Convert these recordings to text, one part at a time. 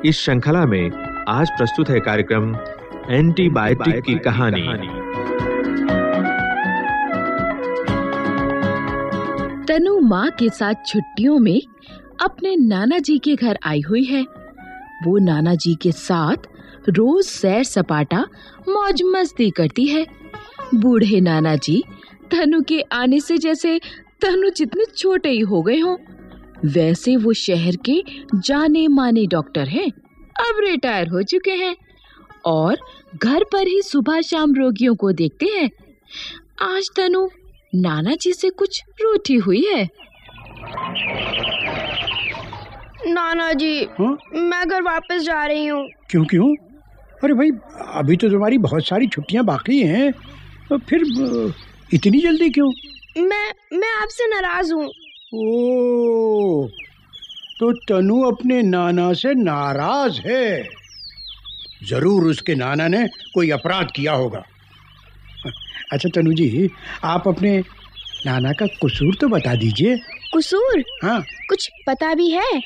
इस श्रृंखला में आज प्रस्तुत है कार्यक्रम एंटीबायोटिक की कहानी। तनु माँ के साथ छुट्टियों में अपने नाना जी के घर आई हुई है। वो नाना जी के साथ रोज सैर सपाटा मौज मस्ती करती है। बूढ़े नाना जी तनु के आने से जैसे तनु जितने छोटे ही हो गए हों। वैसे वो शहर के जाने माने डॉक्टर हैं, अब रिटायर हो चुके हैं और घर पर ही सुबह शाम रोगियों को देखते हैं। आज तनु नाना जी से कुछ रूठी हुई है। नाना जी, मैं घर वापस जा रही हूँ। क्यों? अरे भाई, अभी तो तुम्हारी बहुत सारी छुट्टियां बाकी हैं, फिर इतनी जल्दी क्यों? मैं आपसे नाराज हूँ। ओह, तो तनु अपने नाना से नाराज है। जरूर उसके नाना ने कोई अपराध किया होगा। अच्छा तनु जी, आप अपने नाना का कसूर तो बता दीजिए। कसूर? हाँ, कुछ पता भी है?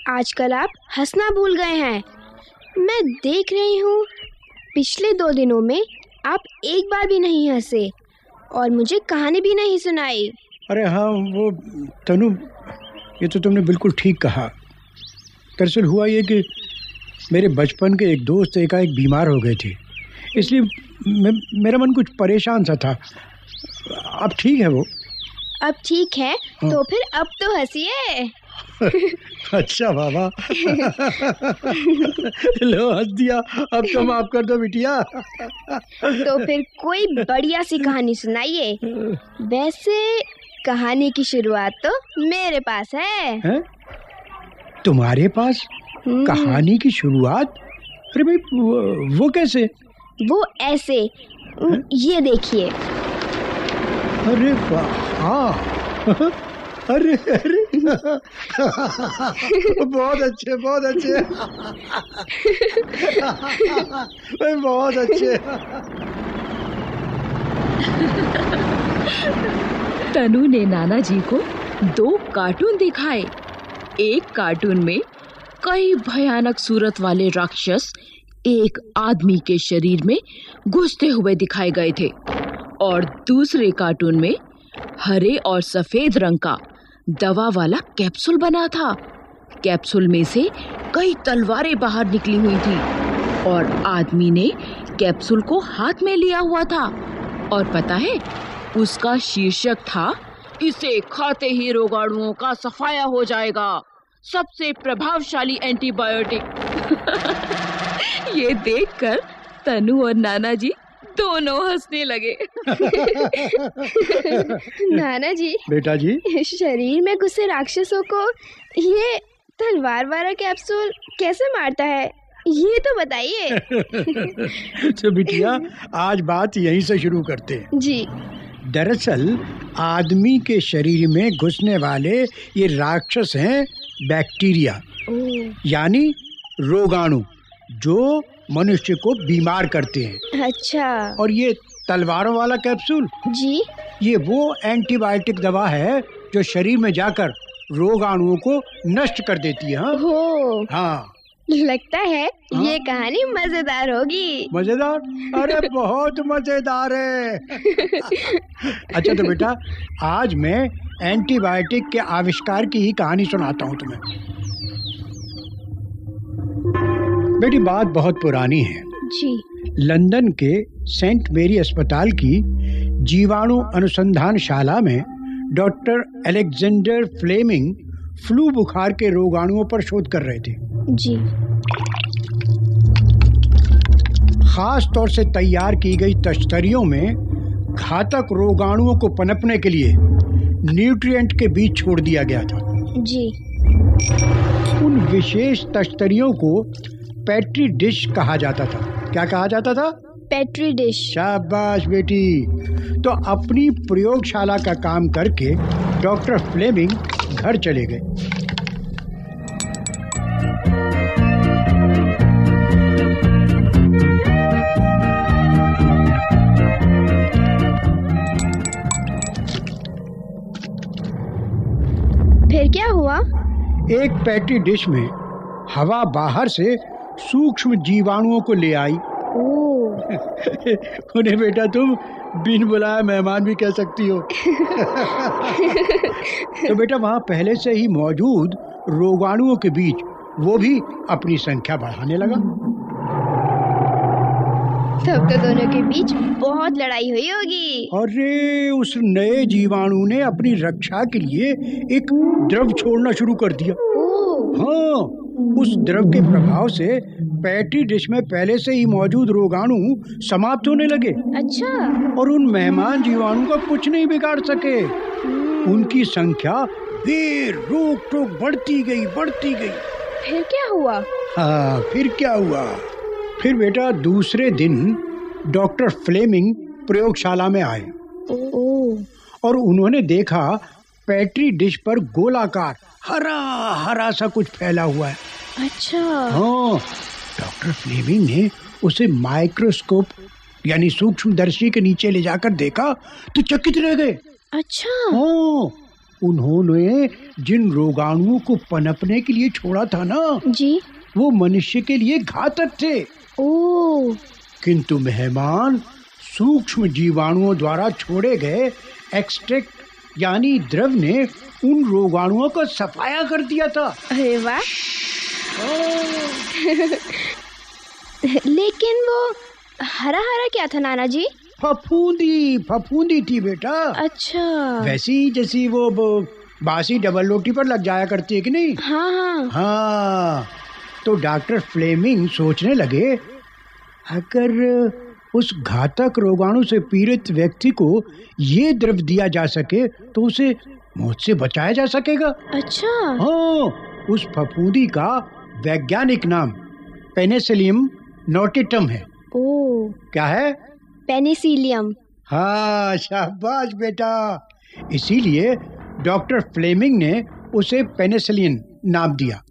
आजकल आप हंसना भूल गए हैं। मैं देख रही हूँ पिछले 2 दिनों में आप एक बार भी नहीं हंसे और मुझे कहानी भी नहीं सुनाई। अरे हाँ, वो तनु, ये तो तुमने बिल्कुल ठीक कहा। दरअसल हुआ ये कि मेरे बचपन के एक दोस्त एकाएक बीमार हो गए थे, इसलिए मेरा मन कुछ परेशान सा था। अब ठीक है वो। अब ठीक है? हाँ। तो फिर अब तो हंसिए। अच्छा बाबा। लो हंस दिया, अब तो माफ कर दो बिटिया। तो फिर कोई बढ़िया सी कहानी सुनाइए। वैसे कहानी की शुरुआत तो मेरे पास है। तुम्हारे पास कहानी की शुरुआत? अरे भाई, वो कैसे? वो ऐसे, ये देखिए। अरे वाह, अरे बहुत अच्छे बहुत अच्छे। तनु ने नाना जी को 2 कार्टून दिखाए। एक कार्टून में कई भयानक सूरत वाले राक्षस एक आदमी के शरीर में घुसते हुए दिखाए गए थे और दूसरे कार्टून में हरे और सफेद रंग का दवा वाला कैप्सूल बना था। कैप्सूल में से कई तलवारें बाहर निकली हुई थी और आदमी ने कैप्सूल को हाथ में लिया हुआ था और पता है, उसका शीर्षक था, इसे खाते ही रोगाणुओं का सफाया हो जाएगा, सबसे प्रभावशाली एंटीबायोटिक। ये देखकर तनु और नाना जी दोनों हंसने लगे। नाना जी, बेटा जी, शरीर में घुसे राक्षसों को ये तलवार वाला कैप्सूल कैसे मारता है, ये तो बताइए। तो बिटिया, आज बात यहीं से शुरू करते हैं। जी। दरअसल आदमी के शरीर में घुसने वाले ये राक्षस हैं बैक्टीरिया, यानी रोगाणु, जो मनुष्य को बीमार करते हैं। अच्छा। और ये तलवारों वाला कैप्सूल जी, ये वो एंटीबायोटिक दवा है जो शरीर में जाकर रोगाणुओं को नष्ट कर देती है। हो। हाँ, लगता है ये कहानी मजेदार होगी। मजेदार? अरे बहुत मजेदार है। अच्छा तो बेटा, आज मैं एंटीबायोटिक के आविष्कार की ही कहानी सुनाता हूँ तुम्हें। बेटी, बात बहुत पुरानी है। जी। लंदन के सेंट मेरी अस्पताल की जीवाणु अनुसंधानशाला में डॉक्टर अलेक्जेंडर फ्लेमिंग फ्लू बुखार के रोगाणुओं पर शोध कर रहे थे। जी। खास तौर से तैयार की गई तश्तरियों में घातक रोगाणुओं को पनपने के लिए न्यूट्रिएंट के बीज छोड़ दिया गया था। जी। उन विशेष तश्तरियों को पेट्री डिश कहा जाता था। क्या कहा जाता था? Petri dish. शाबाश बेटी। तो अपनी प्रयोगशाला का काम करके डॉक्टर फ्लेमिंग घर चले गए। फिर क्या हुआ? एक पेट्री डिश में हवा बाहर से सूक्ष्म जीवाणुओं को ले आई। उन्हें बेटा तुम बिन बुलाए मेहमान भी कह सकती हो। तो बेटा वहाँ पहले से ही मौजूद रोगाणुओं के बीच वो भी अपनी संख्या बढ़ाने लगा। तब तो दोनों के बीच बहुत लड़ाई हुई होगी। अरे उस नए जीवाणु ने अपनी रक्षा के लिए एक द्रव छोड़ना शुरू कर दिया। हाँ, उस द्रव के प्रभाव से पेट्री डिश में पहले से ही मौजूद रोगाणु समाप्त होने लगे। अच्छा। और उन मेहमान जीवाणु का कुछ नहीं बिगाड़ सके। उनकी संख्या फिर रोक टोक बढ़ती गई। फिर क्या हुआ? हाँ, फिर क्या हुआ? फिर बेटा दूसरे दिन डॉक्टर फ्लेमिंग प्रयोगशाला में आए और उन्होंने देखा पेट्री डिश पर गोलाकार हरा हरा सा कुछ फैला हुआ है। अच्छा। हाँ, डॉक्टर फ्लेमिंग ने उसे माइक्रोस्कोप यानी सूक्ष्मदर्शी के नीचे ले जाकर देखा तो चकित रह गए। अच्छा। हाँ, उन्होंने जिन रोगाणुओं को पनपने के लिए छोड़ा था ना जी, वो मनुष्य के लिए घातक थे। किंतु मेहमान सूक्ष्म जीवाणुओं द्वारा छोड़े गए एक्सट्रैक्ट यानी द्रव ने उन रोगाणुओं को सफाया कर दिया था। अरे वाह। लेकिन वो हरा हरा क्या था नाना जी? फफूंदी थी बेटा। अच्छा। वैसी जैसी वो बासी डबल रोटी पर लग जाया करती है कि नहीं? हाँ। तो डॉक्टर फ्लेमिंग सोचने लगे अगर उस घातक रोगाणु से पीड़ित व्यक्ति को ये द्रव दिया जा सके तो उसे मौत से बचाया जा सकेगा। अच्छा। हाँ, उस फफूंदी का वैज्ञानिक नाम पेनिसिलियम नोटिटम है। क्या है? पेनिसिलियम। हाँ, शाबाश बेटा। इसीलिए डॉक्टर फ्लेमिंग ने उसे पेनिसिलिन नाम दिया।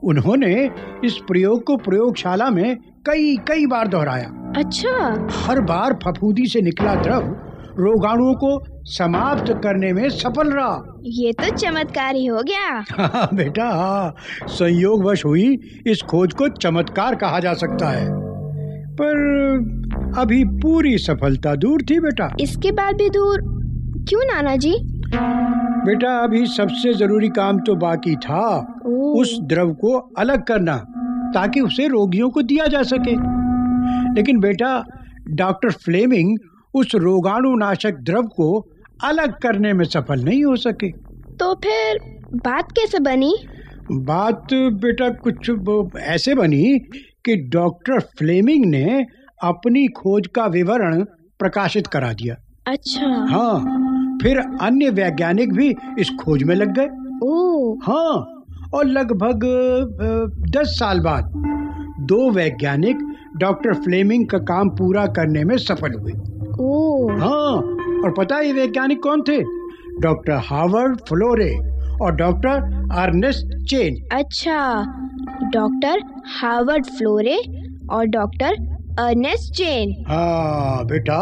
उन्होंने इस प्रयोग को प्रयोगशाला में कई बार दोहराया। अच्छा। हर बार फफूंदी से निकला द्रव रोगाणुओं को समाप्त करने में सफल रहा। ये तो चमत्कार ही हो गया। हाँ बेटा, संयोगवश हुई इस खोज को चमत्कार कहा जा सकता है। पर अभी पूरी सफलता दूर थी बेटा। इसके बाद भी दूर क्यों नाना जी? बेटा अभी सबसे जरूरी काम तो बाकी था, उस द्रव को अलग करना ताकि उसे रोगियों को दिया जा सके। लेकिन बेटा डॉक्टर फ्लेमिंग उस रोगाणु नाशक द्रव को अलग करने में सफल नहीं हो सके। तो फिर बात कैसे बनी? बात बेटा कुछ ऐसे बनी कि डॉक्टर फ्लेमिंग ने अपनी खोज का विवरण प्रकाशित करा दिया। अच्छा। हाँ, फिर अन्य वैज्ञानिक भी इस खोज में लग गए। हाँ, और लगभग 10 साल बाद 2 वैज्ञानिक डॉक्टर फ्लेमिंग का काम पूरा करने में सफल हुए। हाँ, और पता है ये वैज्ञानिक कौन थे? डॉक्टर हार्वर्ड फ्लोरे और डॉक्टर अर्नेस्ट चेन। अच्छा, डॉक्टर हार्वर्ड फ्लोरे और डॉक्टर अर्नेस्ट चेन। हाँ बेटा,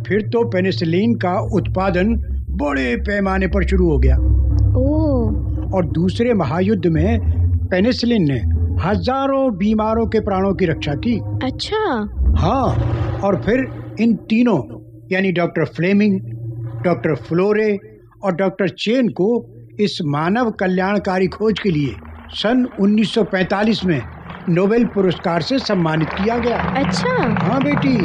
फिर तो पेनिसिलिन का उत्पादन बड़े पैमाने पर शुरू हो गया। और दूसरे महायुद्ध में पेनिसिलिन ने हजारों बीमारों के प्राणों की रक्षा की। अच्छा। हाँ, और फिर इन तीनों यानी डॉक्टर फ्लेमिंग, डॉक्टर फ्लोरे और डॉक्टर चेन को इस मानव कल्याणकारी खोज के लिए सन 1945 में नोबेल पुरस्कार से सम्मानित किया गया। अच्छा। हाँ बेटी,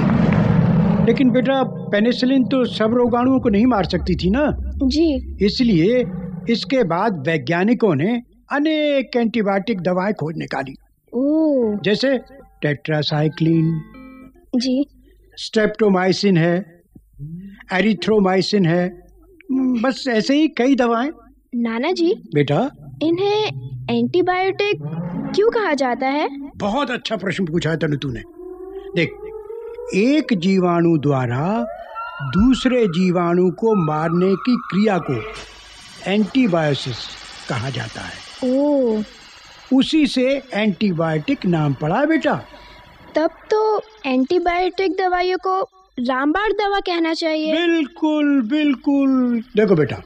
लेकिन बेटा पेनिसिलिन तो सब रोगाणुओं को नहीं मार सकती थी ना जी, इसलिए इसके बाद वैज्ञानिकों ने अनेक एंटीबायोटिक दवाएं खोज निकाली। जैसे टेट्रासाइक्लिन जी, स्ट्रेप्टोमाइसिन है, एरिथ्रोमाइसिन है, बस ऐसे ही कई दवाएं। नाना जी बेटा, इन्हें एंटीबायोटिक क्यों कहा जाता है? बहुत अच्छा प्रश्न पूछा है तनु तूने। देख, एक जीवाणु द्वारा दूसरे जीवाणु को मारने की क्रिया को एंटीबायोसिस कहा जाता है। उसी से एंटीबायोटिक नाम पड़ा बेटा। तब तो एंटीबायोटिक दवाइयों को रामबाण दवा कहना चाहिए। बिल्कुल बिल्कुल। देखो बेटा,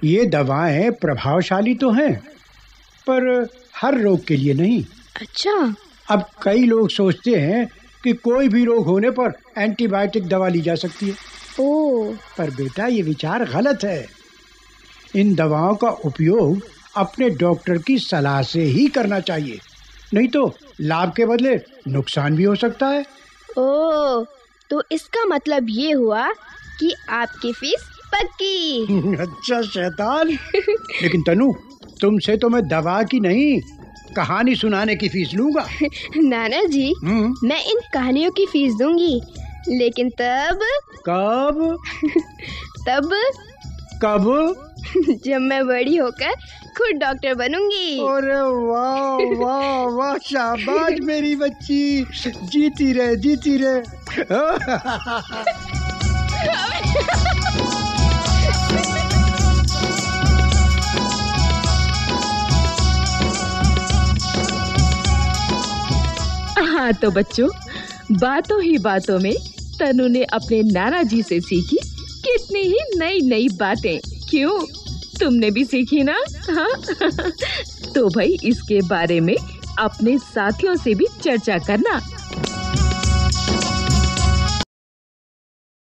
ये दवाएं प्रभावशाली तो हैं, पर हर रोग के लिए नहीं। अच्छा। अब कई लोग सोचते हैं कि कोई भी रोग होने पर एंटीबायोटिक दवा ली जा सकती है। ओह। पर बेटा ये विचार गलत है। इन दवाओं का उपयोग अपने डॉक्टर की सलाह से ही करना चाहिए, नहीं तो लाभ के बदले नुकसान भी हो सकता है। ओह, तो इसका मतलब ये हुआ कि आपकी फीस पक्की। अच्छा शैतान। लेकिन तनु, तुमसे तो मैं दवा की नहीं, कहानी सुनाने की फीस लूंगा। नाना जी, मैं इन कहानियों की फीस दूंगी, लेकिन तब। कब? तब कब? जब मैं बड़ी होकर खुद डॉक्टर बनूंगी। अरे वाह वाह वाह, शाबाश मेरी बच्ची, जीती रहे जीती रहे। हाँ तो बच्चों, बातों ही बातों में तनु ने अपने नाना जी से सीखी कितनी ही नई नई बातें। क्यों, तुमने भी सीखी ना? हाँ? तो भाई इसके बारे में अपने साथियों से भी चर्चा करना।